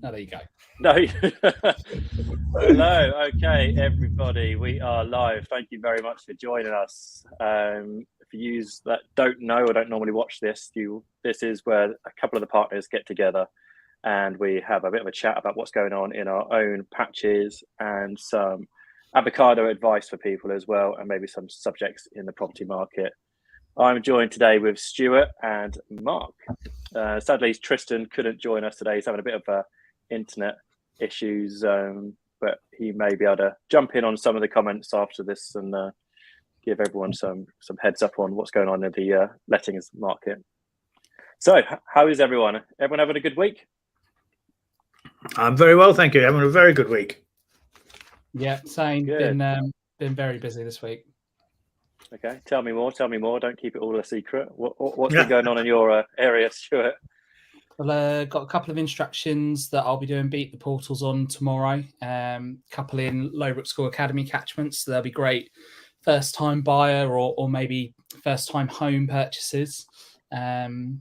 Oh, there you go. No. Hello. Okay, everybody. We are live. Thank you very much for joining us. For you that don't know or don't normally watch this, this is where a couple of the partners get together and we have a bit of a chat about what's going on in our own patches and some avocado advice for people as well, and maybe some subjects in the property market. I'm joined today with Stuart and Mark. Sadly, Tristan couldn't join us today. He's having a bit of internet issues, but he may be able to jump in on some of the comments after this and give everyone some heads up on what's going on in the lettings market. So, how is everyone? Everyone having a good week? I'm very well, thank you. Having a very good week. Yeah, same. Good. Been very busy this week. Okay, tell me more. Don't keep it all a secret. What's been going on in your area, Stuart? Well, got a couple of instructions that I'll be doing beat the portals on tomorrow. Couple in Lowbrook School Academy catchments. So they'll be great first time buyer or maybe first time home purchases. It's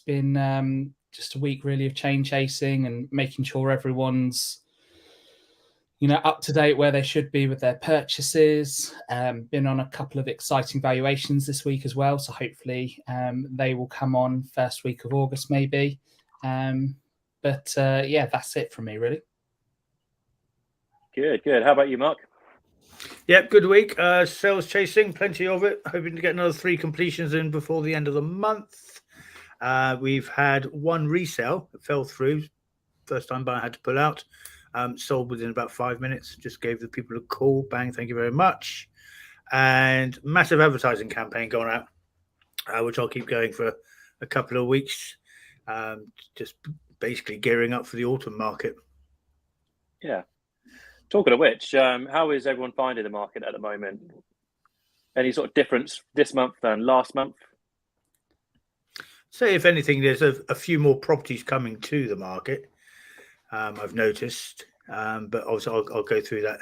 been just a week really of chain chasing and making sure everyone's up to date where they should be with their purchases. Been on a couple of exciting valuations this week as well. So hopefully they will come on first week of August maybe. That's it from me really. Good. How about you, Mark? Yep, good week. Sales chasing, plenty of it. Hoping to get another 3 completions in before the end of the month. We've had one resale that fell through. First time buyer had to pull out. Sold within about 5 minutes. Just gave the people a call. Bang, thank you very much. And massive advertising campaign going out, which I'll keep going for a couple of weeks. Just basically gearing up for the autumn market. Yeah. Talking of which, how is everyone finding the market at the moment? Any sort of difference this month than last month? Say, if anything, there's a few more properties coming to the market. I've noticed, but also I'll go through that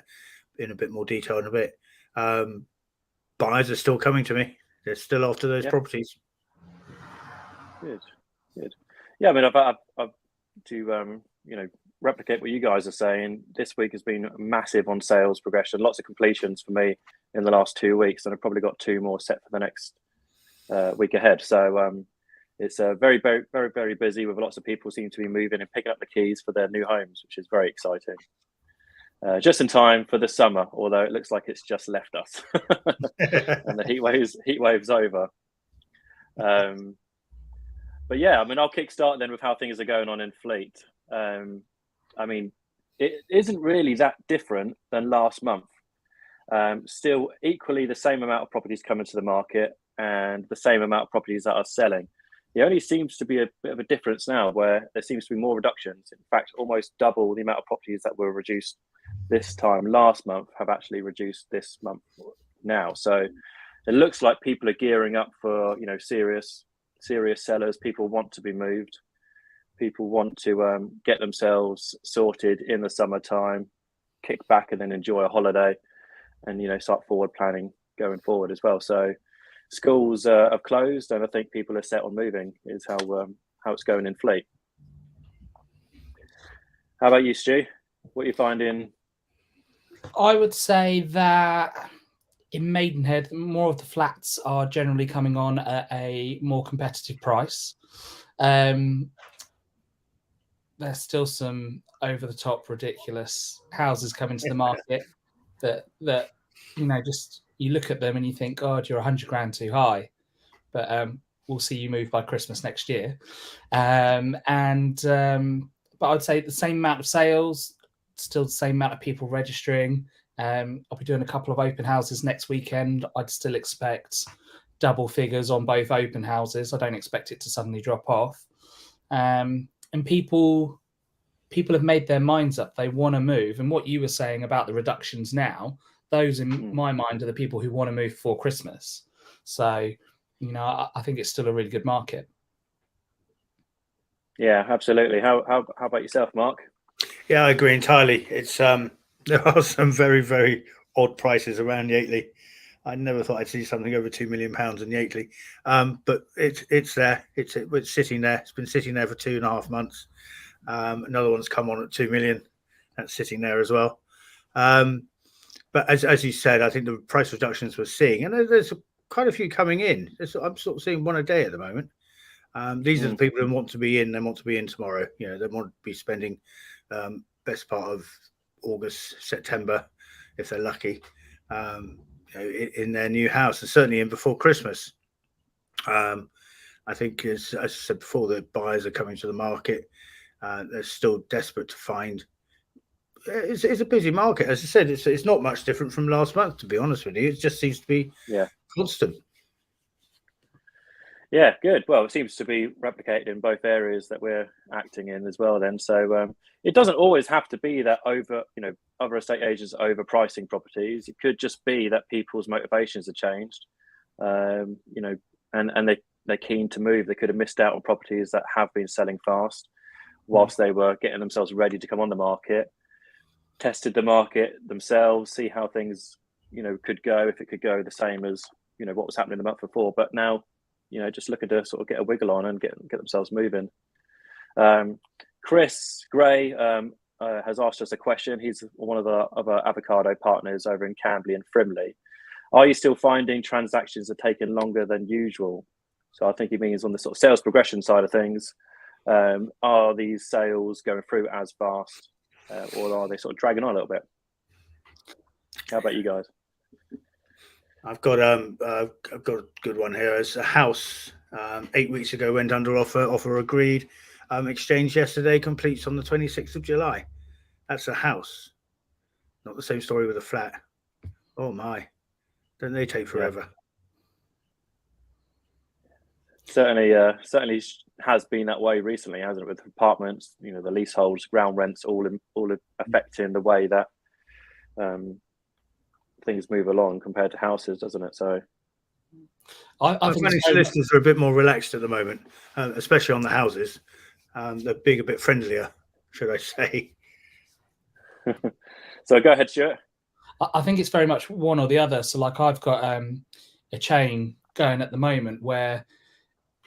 in a bit more detail in a bit. Buyers are still coming to me. They're still after those properties. Good. Yeah, I mean, I've to replicate what you guys are saying. This week has been massive on sales progression. Lots of completions for me in the last 2 weeks, and I've probably got 2 more set for the next week ahead. So it's very, very, very, very busy with lots of people seem to be moving and picking up the keys for their new homes, which is very exciting. Just in time for the summer, although it looks like it's just left us, and the heat wave's over. But yeah, I mean, I'll kickstart then with how things are going on in Fleet. I mean, it isn't really that different than last month. Still equally the same amount of properties coming to the market and the same amount of properties that are selling. There only seems to be a bit of a difference now where there seems to be more reductions. In fact, almost double the amount of properties that were reduced this time last month have actually reduced this month now. So it looks like people are gearing up for, serious sellers. People want to be moved. People want to get themselves sorted in the summertime, kick back and then enjoy a holiday and, start forward planning going forward as well. So schools have closed, and I think people are set on moving. Is how it's going in Fleet. How about you, Stu? What are you finding? I would say that in Maidenhead, more of the flats are generally coming on at a more competitive price. There's still some over-the-top, ridiculous houses coming to the market that just you look at them and you think, God, you're 100 grand too high. But we'll see you move by Christmas next year. But I'd say the same amount of sales, still the same amount of people registering. I'll be doing a couple of open houses next weekend. I'd still expect double figures on both open houses. I don't expect it to suddenly drop off. And people have made their minds up. They want to move. And what you were saying about the reductions now, those in my mind are the people who want to move before Christmas. So, I think it's still a really good market. Yeah, absolutely. How about yourself, Mark? Yeah, I agree entirely. It's there are some very, very odd prices around Yateley. I never thought I'd see something over £2 million in Yateley, but it's there. It's sitting there. It's been sitting there for 2.5 months. Another one's come on at 2 million. That's sitting there as well. But as you said, I think the price reductions we're seeing, and there's quite a few coming in. I'm sort of seeing one a day at the moment. These are the people who want to be in. They want to be in tomorrow. They want to be spending best part of August, September, if they're lucky, in their new house, and certainly in before Christmas. I think, as I said before, the buyers are coming to the market. They're still desperate to find. It's a busy market. As I said, it's not much different from last month, to be honest with you. It just seems to be constant. Yeah, good. Well, it seems to be replicated in both areas that we're acting in as well then. So it doesn't always have to be that other estate agents overpricing properties. It could just be that people's motivations have changed, and they're keen to move. They could have missed out on properties that have been selling fast whilst they were getting themselves ready to come on the market, tested the market themselves, see how things, could go, if it could go the same as, what was happening the month before. But now, just looking to sort of get a wiggle on and get themselves moving. Chris Gray has asked us a question. He's one of the other avocado partners over in Camberley and Frimley. Are you still finding transactions are taking longer than usual? So I think he means on the sort of sales progression side of things. Are these sales going through as fast, or are they sort of dragging on a little bit? How about you guys? I've got a good one here. It's a house 8 weeks ago went under offer agreed. Exchange yesterday, completes on the 26th of July. That's a house. Not the same story with a flat. Oh my, don't they take forever? Certainly has been that way recently, hasn't it? With apartments, the leaseholds, ground rents, all affecting the way that things move along compared to houses, doesn't it? So I think solicitors are a bit more relaxed at the moment, especially on the houses. They're being a bit friendlier, should I say. So go ahead, Stuart. I think it's very much one or the other. So like I've got a chain going at the moment where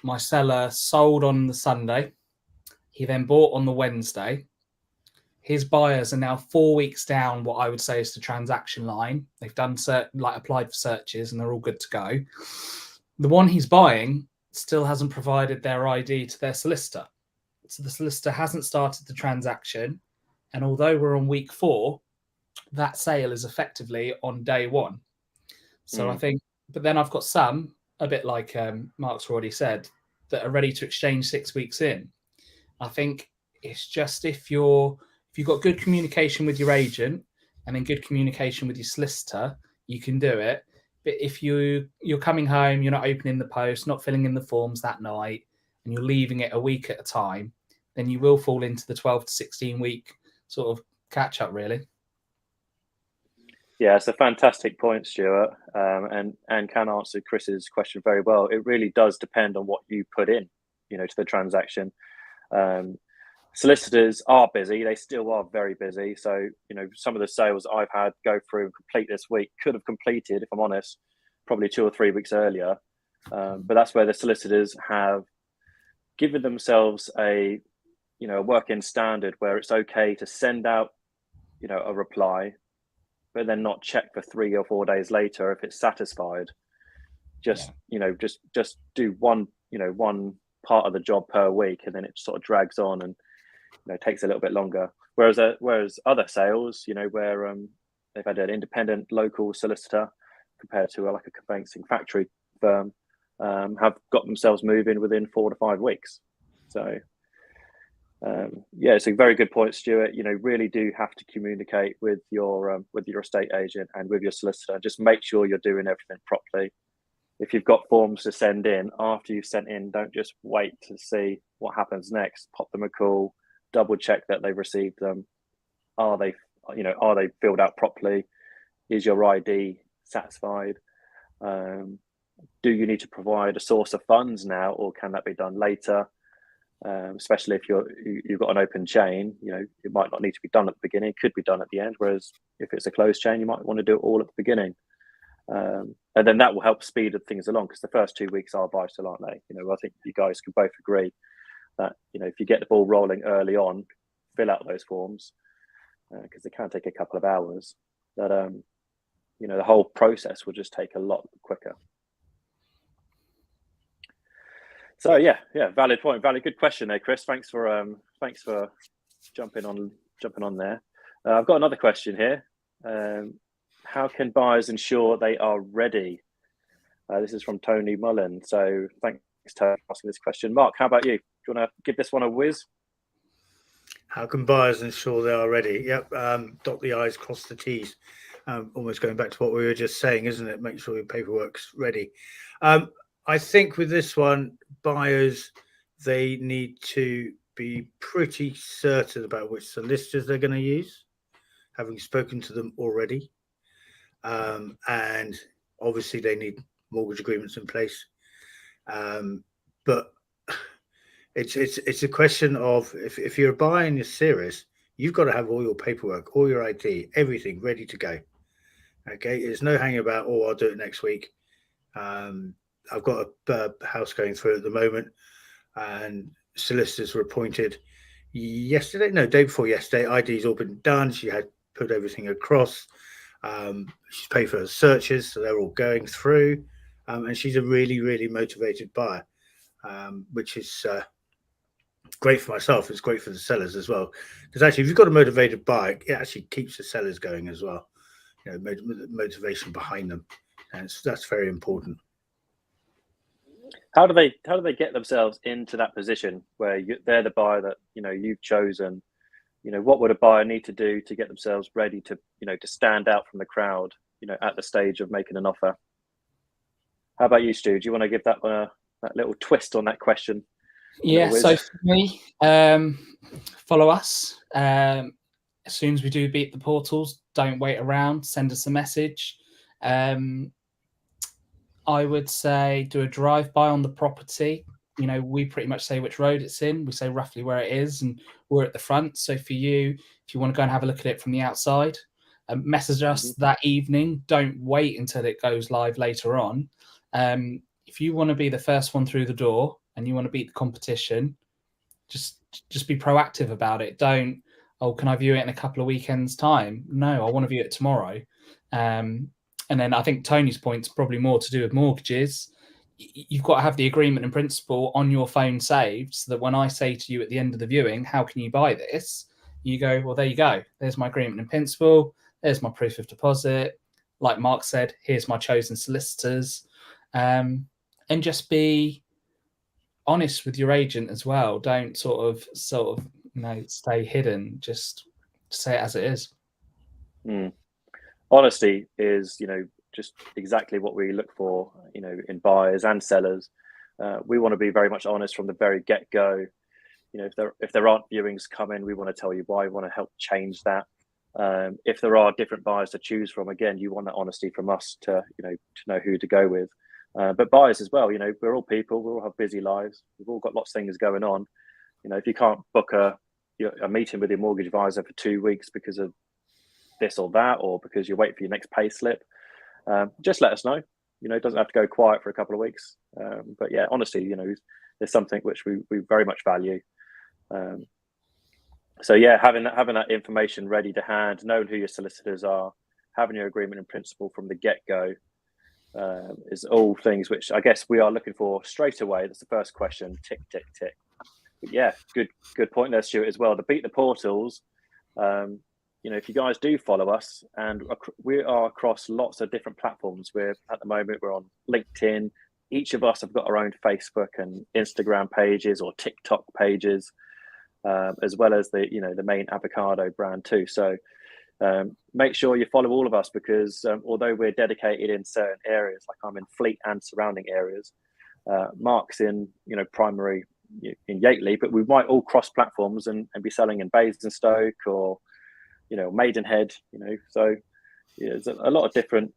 my seller sold on the Sunday. He then bought on the Wednesday. His buyers are now 4 weeks down what I would say is the transaction line. They've done applied for searches and they're all good to go. The one he's buying still hasn't provided their ID to their solicitor. So the solicitor hasn't started the transaction. And although we're on week 4, that sale is effectively on day 1. So I think, but then I've got some, a bit like Mark's already said, that are ready to exchange 6 weeks in. I think it's just if you've got good communication with your agent and then good communication with your solicitor, you can do it. But if you're coming home, you're not opening the post, not filling in the forms that night, and you're leaving it a week at a time, then you will fall into the 12 to 16 week sort of catch up, really. Yeah, it's a fantastic point, Stuart, and can answer Chris's question very well. It really does depend on what you put in, to the transaction. Solicitors are busy; they still are very busy. So, some of the sales I've had go through and complete this week could have completed, if I'm honest, probably 2 or 3 weeks earlier. But that's where the solicitors have given themselves a working standard where it's okay to send out, a reply, but then not check for 3 or 4 days later if it's satisfied. Just do one part of the job per week, and then it sort of drags on and takes a little bit longer. Whereas other sales, where they've had an independent local solicitor compared to like a conveyancing factory firm, have got themselves moving within 4 to 5 weeks. So it's a very good point, Stuart. Really do have to communicate with your estate agent and with your solicitor. Just make sure you're doing everything properly. If you've got forms to send in, after you've sent in, don't just wait to see what happens next. Pop them a call, double check that they've received them. Are they filled out properly? Is your ID satisfied? Do you need to provide a source of funds now, or can that be done later? Especially if you've got an open chain, it might not need to be done at the beginning. It could be done at the end. Whereas if it's a closed chain, you might want to do it all at the beginning. And then that will help speed things along, because the first 2 weeks are vital, aren't they? I think you guys can both agree that, if you get the ball rolling early on, fill out those forms, because they can take a couple of hours, that, the whole process will just take a lot quicker. So yeah, valid point, good question there, Chris. Thanks for jumping on there. I've got another question here. How can buyers ensure they are ready? This is from Tony Mullen. So thanks, Tony, for asking this question. Mark, how about you? Do you want to give this one a whiz? How can buyers ensure they are ready? Yep. Dot the I's, cross the T's. Almost going back to what we were just saying, isn't it? Make sure your paperwork's ready. I think with this one, buyers, they need to be pretty certain about which solicitors they're going to use, having spoken to them already. And obviously they need mortgage agreements in place. But it's a question of, if you're a buyer and you're serious, you've got to have all your paperwork, all your ID, everything ready to go. Okay, there's no hanging about, I'll do it next week. I've got a house going through at the moment, and solicitors were appointed day before yesterday. ID's all been done. She had put everything across. She's paid for her searches, so they're all going through. And she's a really, really motivated buyer, which is great for myself. It's great for the sellers as well, because actually, if you've got a motivated buyer, it actually keeps the sellers going as well. Motivation behind them, and that's very important. How do they get themselves into that position where they're the buyer that you've chosen? What would a buyer need to do to get themselves ready to to stand out from the crowd at the stage of making an offer? How about you, Stu? Do you want to give that that little twist on that question? Yeah. So for me, follow us. As soon as we do beat the portals, don't wait around. Send us a message. I would say do a drive-by on the property. We pretty much say which road it's in. We say roughly where it is, and we're at the front. So for you, if you want to go and have a look at it from the outside, message us that evening. Don't wait until it goes live later on. If you want to be the first one through the door and you want to beat the competition, just be proactive about it. Don't, can I view it in a couple of weekends' time? No, I want to view it tomorrow. And then I think Tony's point's probably more to do with mortgages. You've got to have the agreement in principle on your phone saved, so that when I say to you at the end of the viewing, how can you buy this? You go, well, there you go. There's my agreement in principle. There's my proof of deposit. Like Mark said, here's my chosen solicitors. And just be honest with your agent as well. Don't sort of stay hidden. Just say it as it is. Honesty is, just exactly what we look for, in buyers and sellers. We want to be very much honest from the very get-go. If there aren't viewings coming, we want to tell you why. We want to help change that. If there are different buyers to choose from, again, you want that honesty from us to know who to go with. But buyers as well, we're all people. We all have busy lives. We've all got lots of things going on. If you can't book a meeting with your mortgage advisor for 2 weeks because of this or that, or because you're waiting for your next pay slip, just let us know. It doesn't have to go quiet for a couple of weeks. But yeah, honestly, there's something which we very much value. So yeah, having that information ready to hand, knowing who your solicitors are, having your agreement in principle from the get-go, is all things which I guess we are looking for straight away. That's the first question. Tick, tick, tick. But yeah, good point there, Stuart, as well. To beat the portals, if you guys do follow us, and we are across lots of different platforms. At the moment we're on LinkedIn. Each of us have got our own Facebook and Instagram pages or TikTok pages, as well as the main avocado brand too. So make sure you follow all of us, because although we're dedicated in certain areas, like I'm in Fleet and surrounding areas, Mark's in primary in Yateley, but we might all cross platforms and be selling in Basingstoke or Maidenhead. So yeah, there's a lot of different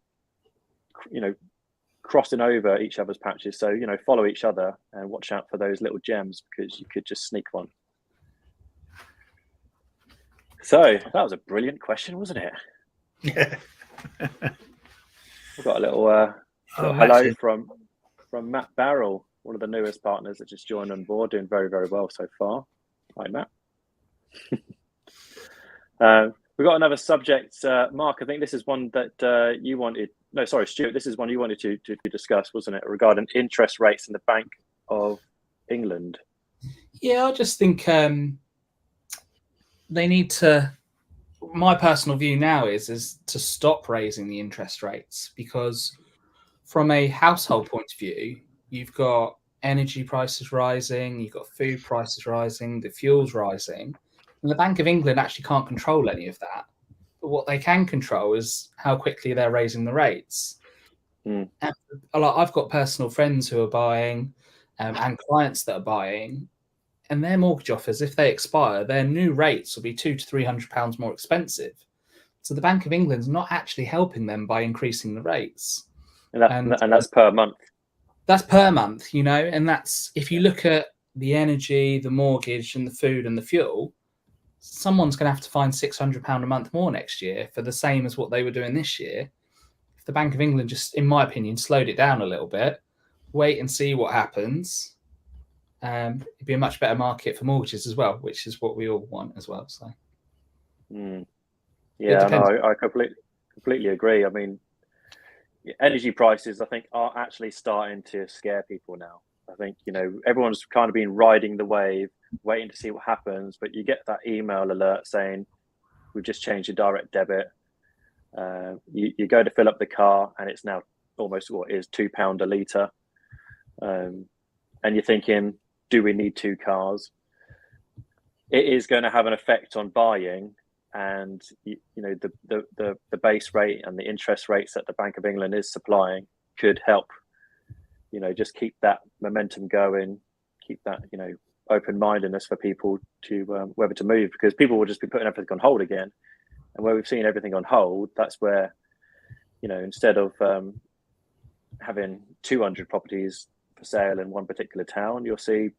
crossing over each other's patches. So follow each other and watch out for those little gems, because you could just sneak one. So that was a brilliant question, wasn't it? Yeah. We've got a little, little hello from Matt Barrell, one of the newest partners that just joined on board, doing very, very well so far. Hi, Matt. We've got another subject, Mark. I think this is one that you wanted. No, sorry, Stuart. This is one you wanted to discuss, wasn't it? Regarding interest rates in the Bank of England. Yeah, I just think they need to. My personal view now is to stop raising the interest rates, because from a household point of view, you've got energy prices rising, you've got food prices rising, the fuel's rising. And the Bank of England actually can't control any of that. But what they can control is how quickly they're raising the rates. And I've got personal friends who are buying and clients that are buying, and their mortgage offers, if they expire, their new rates will be £200 to £300 more expensive. So the Bank of England's not actually helping them by increasing the rates. And that's per month. That's per month, and that's, if you look at the energy, the mortgage and the food and the fuel, someone's going to have to find £600 a month more next year for the same as what they were doing this year. If the Bank of England just, in my opinion, slowed it down a little bit, wait and see what happens, it'd be a much better market for mortgages as well, which is what we all want as well. So, yeah, no, I completely agree. I mean, energy prices, I think, are actually starting to scare people now. I think, everyone's kind of been riding the wave, waiting to see what happens, but you get that email alert saying, we've just changed your direct debit. You go to fill up the car and it's now almost what is £2 a litre. And you're thinking, do we need two cars? It is going to have an effect on buying, and the base rate and the interest rates that the Bank of England is supplying could help, just keep that momentum going, keep that, open-mindedness for people to whether to move, because people will just be putting everything on hold again. And where we've seen everything on hold, that's where, instead of having 200 properties for sale in one particular town, you'll see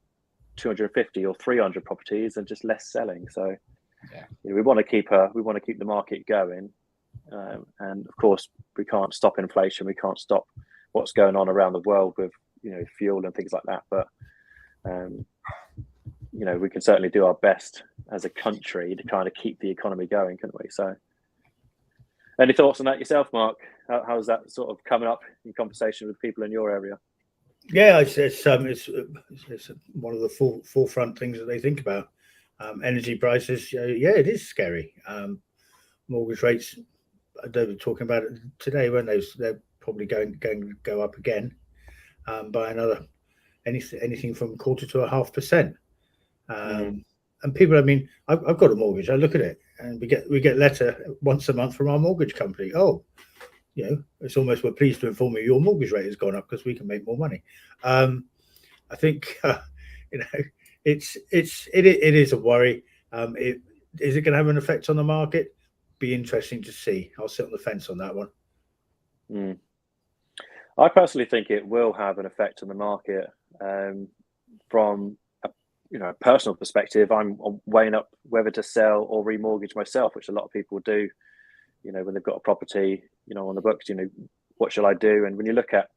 250 or 300 properties and just less selling. So we want to keep the market going, and of course we can't stop inflation, we can't stop what's going on around the world with fuel and things like that, but we can certainly do our best as a country to kind of keep the economy going, couldn't we? So any thoughts on that yourself, Mark? How's that sort of coming up in conversation with people in your area? Yeah, it's one of the forefront things that they think about. Energy prices, it is scary. Mortgage rates, they were talking about it today, weren't they? They're probably going to go up again by another anything from 0.25% to 0.5%. And people, I mean, I've got a mortgage. I look at it, and we get letter once a month from our mortgage company. Oh, it's almost, we're pleased to inform you your mortgage rate has gone up because we can make more money. I think it is a worry. Is it going to have an effect on the market? Be interesting to see. I'll sit on the fence on that one. I personally think it will have an effect on the market. From a personal perspective, I'm weighing up whether to sell or remortgage myself, which a lot of people do. When they've got a property, on the books, what shall I do? And when you look at,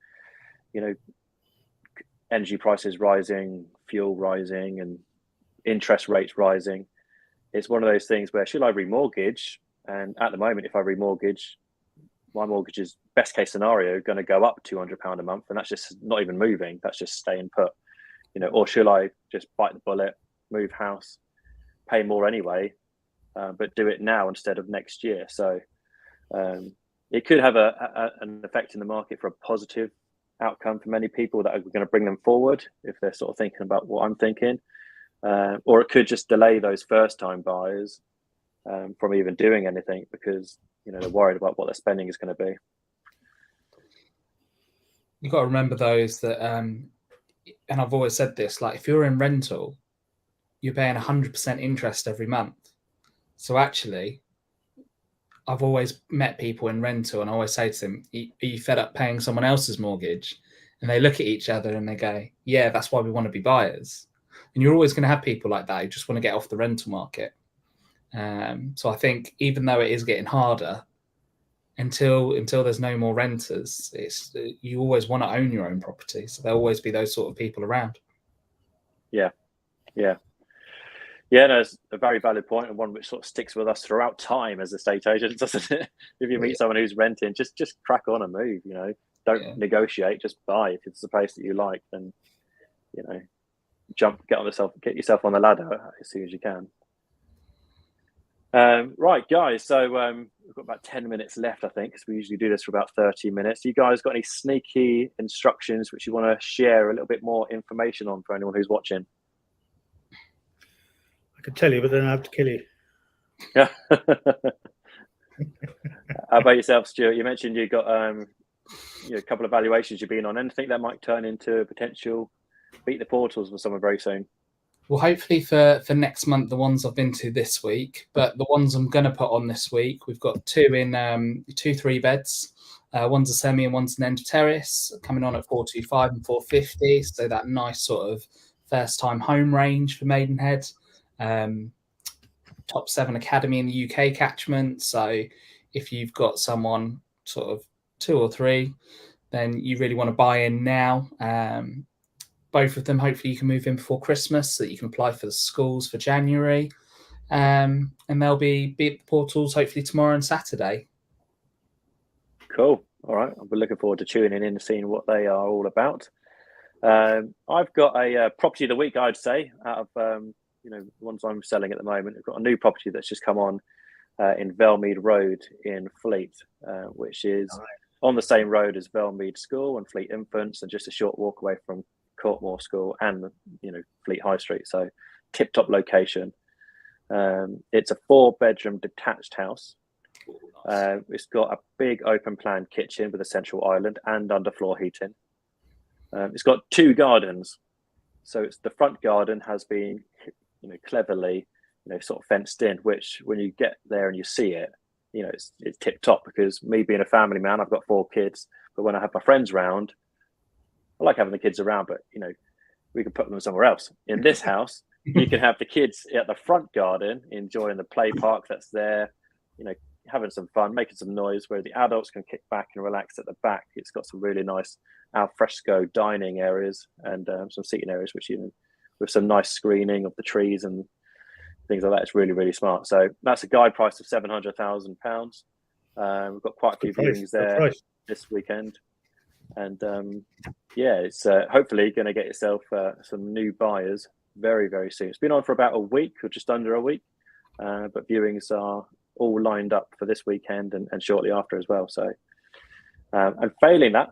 energy prices rising, fuel rising, and interest rates rising, it's one of those things where, should I remortgage? And at the moment, if I remortgage, my mortgage is, best case scenario, going to go up £200 a month, and that's just not even moving. That's just staying put. Or should I just bite the bullet, move house, pay more anyway, but do it now instead of next year? So it could have an effect in the market for a positive outcome for many people that are going to bring them forward if they're sort of thinking about what I'm thinking, or it could just delay those first-time buyers from even doing anything because they're worried about what their spending is going to be. You've got to remember those that, and I've always said this, like if you're in rental, you're paying 100% interest every month. So actually, I've always met people in rental and I always say to them, are you fed up paying someone else's mortgage? And they look at each other and they go, yeah, that's why we want to be buyers. And you're always going to have people like that who just want to get off the rental market. So I think even though it is getting harder, until there's no more renters, you always want to own your own property. So there'll always be those sort of people around. Yeah. No, it's a very valid point, and one which sort of sticks with us throughout time as estate agents, doesn't it? If you meet someone who's renting, just crack on and move. Don't negotiate, just buy. If it's the place that you like, then get yourself on the ladder as soon as you can. Right, guys. So we've got about 10 minutes left, I think, because we usually do this for about 30 minutes. You guys got any sneaky instructions which you want to share a little bit more information on for anyone who's watching? I could tell you, but then I have to kill you. Yeah. How about yourself, Stuart? You mentioned you got a couple of valuations you've been on. Anything that might turn into a potential beat the portals for someone very soon? Well, hopefully for next month, the ones I've been to this week, but the ones I'm going to put on this week, we've got 2 in 2 3-beds. One's a semi and one's an end of terrace, coming on at 425 and 450. So that nice sort of first time home range for Maidenhead. Top 7 academy in the UK catchment. So if you've got someone sort of 2 or 3, then you really want to buy in now. Both of them, hopefully you can move in before Christmas so that you can apply for the schools for January. And they'll be at the portals hopefully tomorrow and Saturday. Cool. All right. I'll be looking forward to tuning in and seeing what they are all about. I've got a property of the week, I'd say, out of the ones I'm selling at the moment. I've got a new property that's just come on in Velmead Road in Fleet, which is on the same road as Velmead School and Fleet Infants, and just a short walk away from Courtmore School and Fleet High Street. So tip-top location. It's a 4-bedroom detached house. It's got a big open plan kitchen with a central island and underfloor heating. It's got 2 gardens. So the front garden has been cleverly sort of fenced in, which when you get there and you see it, it's tip top, because me being a family man, I've got 4 kids, but when I have my friends around, I like having the kids around, but we can put them somewhere else. In this house, you can have the kids at the front garden enjoying the play park that's there, having some fun, making some noise, where the adults can kick back and relax at the back. It's got some really nice al fresco dining areas and some seating areas, which with some nice screening of the trees and things like that. It's really, really smart. So that's a guide price of £700,000. We've got quite a few viewings there this weekend. And it's hopefully going to get yourself some new buyers very, very soon. It's been on for about a week or just under a week, but viewings are all lined up for this weekend and shortly after as well. So, and failing that,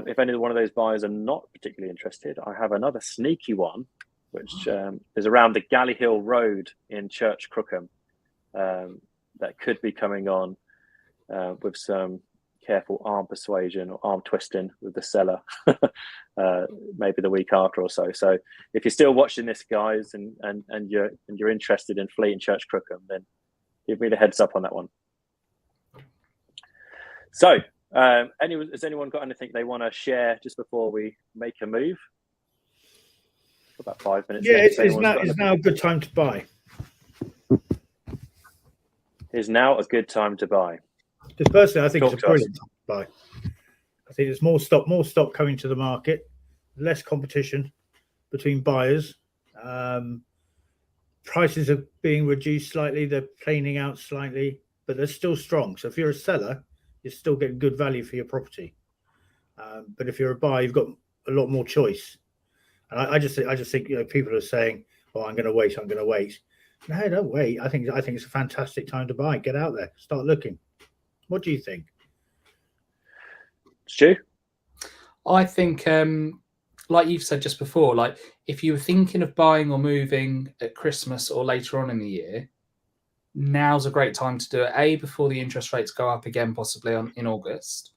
if any one of those buyers are not particularly interested, I have another sneaky one, which is around the Galley Hill Road in Church Crookham, that could be coming on with some careful arm persuasion or arm twisting with the seller, maybe the week after or so. So if you're still watching this, guys, and you're interested in Fleet and Church Crookham, then give me the heads up on that one. So has anyone got anything they want to share just before we make a move? About 5 minutes. Yeah, it's now a good time to buy. Is now a good time to buy? Because personally, I think it's a brilliant time to buy. I think there's more stock coming to the market, less competition between buyers. Prices are being reduced slightly, they're planing out slightly, but they're still strong. So if you're a seller, you're still getting good value for your property. But if you're a buyer, you've got a lot more choice. And I just think people are saying, "Oh, I'm going to wait. No, don't wait. I think it's a fantastic time to buy. Get out there, start looking. What do you think, Stu? I think, like you've said just before, like if you were thinking of buying or moving at Christmas or later on in the year, now's a great time to do it. Before the interest rates go up again, possibly in August,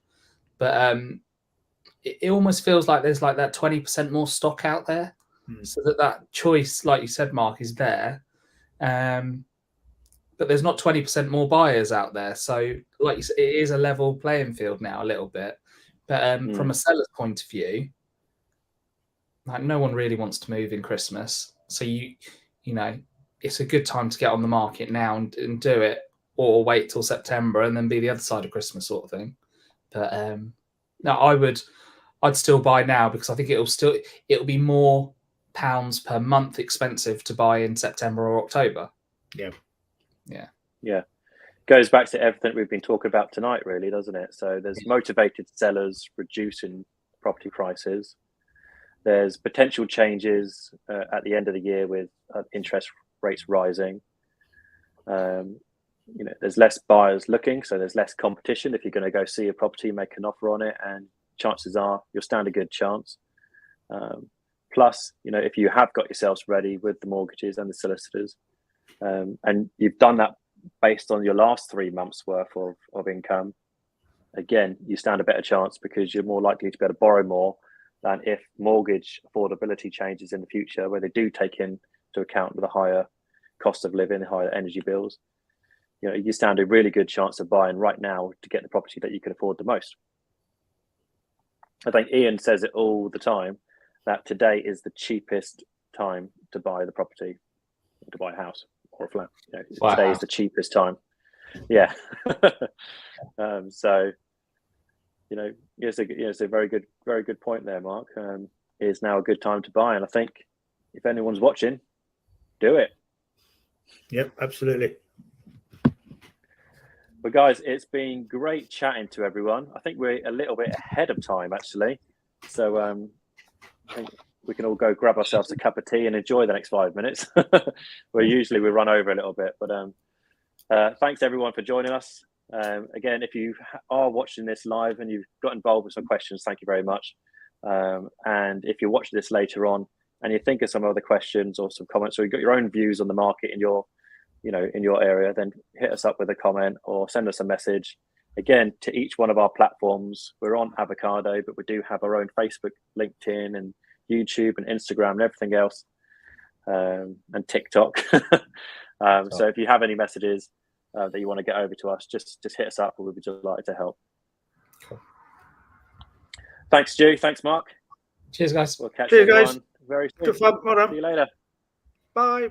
but it almost feels like there's like that 20% more stock out there, so that choice, like you said, Mark, is there. But there's not 20% more buyers out there. So like you said, it is a level playing field now a little bit. But from a seller's point of view, like no one really wants to move in Christmas. So you know, it's a good time to get on the market now and do it or wait till September and then be the other side of Christmas sort of thing. But no, I'd still buy now because I think it'll be more pounds per month expensive to buy in September or October. Yeah. Goes back to everything we've been talking about tonight, really, doesn't it? So there's motivated sellers reducing property prices. There's potential changes at the end of the year with interest rates rising. There's less buyers looking, so there's less competition. If you're going to go see a property, make an offer on it, and chances are you'll stand a good chance. Plus, if you have got yourselves ready with the mortgages and the solicitors, and you've done that based on your last 3 months worth of income, again, you stand a better chance because you're more likely to be able to borrow more than if mortgage affordability changes in the future, where they do take into account with a higher cost of living, higher energy bills. You stand a really good chance of buying right now to get the property that you can afford the most. I think Ian says it all the time that today is the cheapest time to buy the property, to buy a house or a flat. Today is the cheapest time. Yeah. So, it's a very good point there, Mark. Is now a good time to buy, and I think if anyone's watching, do it. Yep, absolutely. But guys, it's been great chatting to everyone. I think we're a little bit ahead of time, actually. So I think we can all go grab ourselves a cup of tea and enjoy the next 5 minutes. Where usually we run over a little bit. But thanks everyone for joining us. Again, if you are watching this live and you've got involved with some questions, thank you very much. And if you're watching this later on and you think of some other questions or some comments, or you've got your own views on the market in your area, then hit us up with a comment or send us a message. Again, to each one of our platforms, we're on Avocado, but we do have our own Facebook, LinkedIn, and YouTube, and Instagram, and everything else, and TikTok. So if you have any messages that you want to get over to us, just hit us up, and we'll be delighted to help. Cool. Thanks, Stu. Thanks, Mark. Cheers, guys. We'll catch you guys. very soon. Good fun. Well done. See you later. Bye.